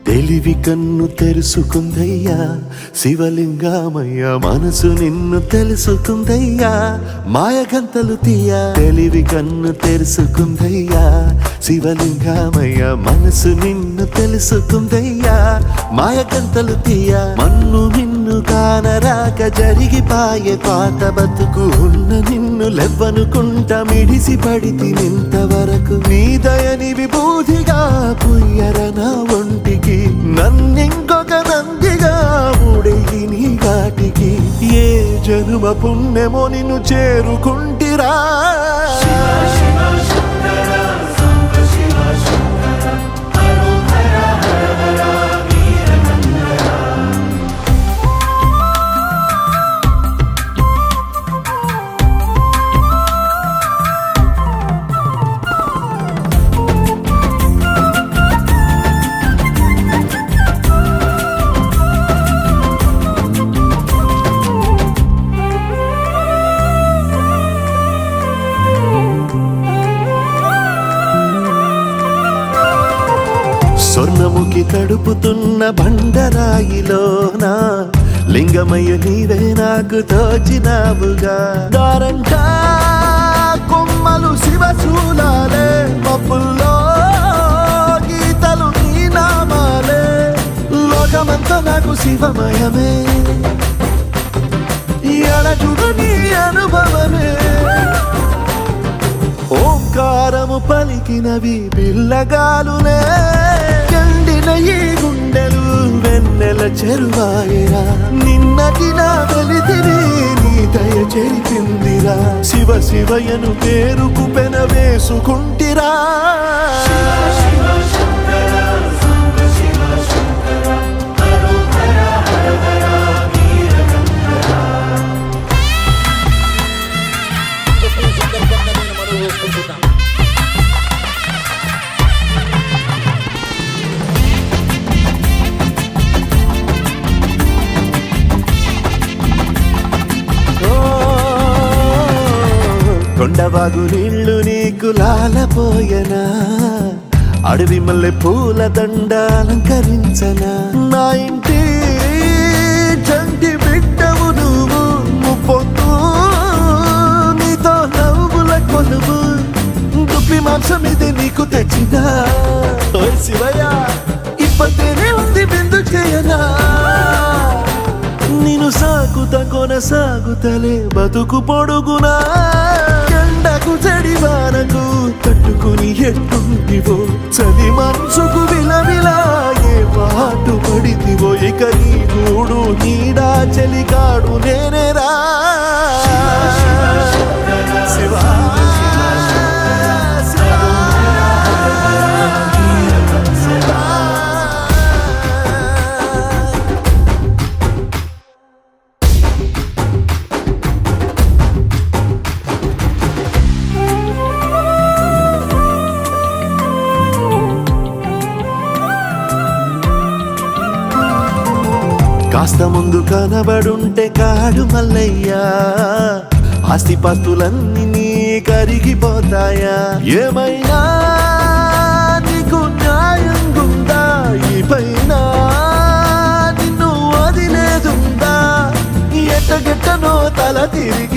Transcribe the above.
తెలివి కన్ను తెరుసుకుందయ్యా శివలింగమయ్యా, మనసు నిన్ను తెలుసుకుందయ్యా మాయగంతలు తీయ. తెలివి కన్ను తెరుసుకుందయ్యా శివలింగమయ్యా, మనసు నిన్ను తెలుసుకుందయ్యా మాయగంతలు తీయ. మన్ను నిన్ను కానరాక జరిగిపాయే పాత బతుకు, ఉన్న నిన్ను లెవ్వనుకుంట మిడిసి పడితి నింతవరకు. నీ దయని విభూతిగా పుయ్యర నా ఒంటికి, నన్నింకొక నందిగా ఊడెయ్యి నీ ఘాటికి. ఏ జనుమ పుణ్యమో నిన్ను చేరుకుంటిరా. స్వర్ణముఖి తడుపుతున్న బండరాయిలోన లింగమయ్య నీవే నాకు తోచినావుగా. దారంట కొమ్మలు శివశూలాలే, మబ్బుల్లో గీతలు నీ నామాలే. లోకమంతా నాకు శివమయమే, ఎడచుడు నీ అనుభవమే. ఓంకారము పలికినవి పిల్లగాలునే, ఎండిన ఈ గుండెలు వెన్నెల చెరువాయరా. నిన్నటి నా వెలితిని నీ దయ చెరిపిందిరా. శివ శివయను పేరుకు పెన వేసుకుంటిరా. కొండవాగు నీళ్లు నీకు లాలపోయనా, అడవి మల్లె పూల దండ అలంకరించనా. నా ఇంటి చంటి బిడ్డవు నువ్వు, ముప్పొద్దు నీతో నవ్వుల కొలువు. దుప్పి మాంసం ఇది నీకు తెచ్చినా. ఓ శివయ్య ఇప్పటినే ఉంది బిందు చేయనా. నిన్ను సాగుత కొనసాగుతలే బతుకు పొడుగునా. ఎండకు చెడివానకు తట్టుకుని ఎట్టుంటివో, చలి మనసుకు విలవిలా ఏ పాటు పడితివో. ఇక నీ గూడు నీడా చెలికాడు నేనేరా. శివా కాస్త ముందు కనబడుంటే కాడు మల్లయ్యా, ఆస్తిపాస్తులన్నీ నీ కరిగిపోతాయా. ఏమైనా నీకు న్యాయం గుందా, ఈ పైన నిన్ను వదిలేదుందా. ఎట్టగెట్టనో తల తిరిగి